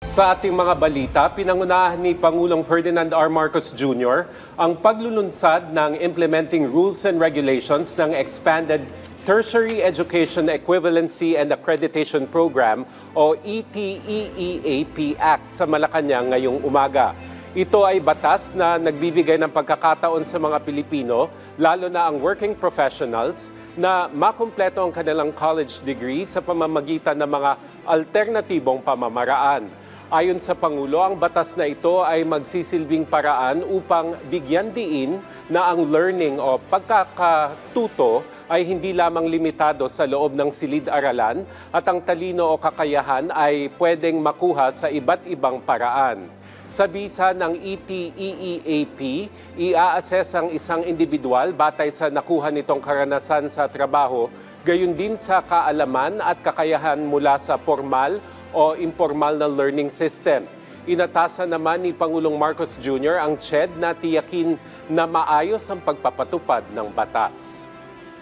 Sa ating mga balita, pinangunahan ni Pangulong Ferdinand R. Marcos Jr. ang paglulunsad ng Implementing Rules and Regulations ng Expanded Tertiary Education Equivalency and Accreditation Program o ETEEAP Act sa Malacanang ngayong umaga. Ito ay batas na nagbibigay ng pagkakataon sa mga Pilipino, lalo na ang working professionals, na makumpleto ang kanilang college degree sa pamamagitan ng mga alternatibong pamamaraan. Ayon sa Pangulo, ang batas na ito ay magsisilbing paraan upang bigyan diin na ang learning o pagkakatuto ay hindi lamang limitado sa loob ng silid-aralan at ang talino o kakayahan ay pwedeng makuha sa iba't ibang paraan. Sa bisa ng ETEEAP, ia-assess ang isang individual batay sa nakuha nitong karanasan sa trabaho, gayon din sa kaalaman at kakayahan mula sa formal o informal na learning system. Inatasan naman ni Pangulong Marcos Jr. ang CHED na tiyakin na maayos ang pagpapatupad ng batas.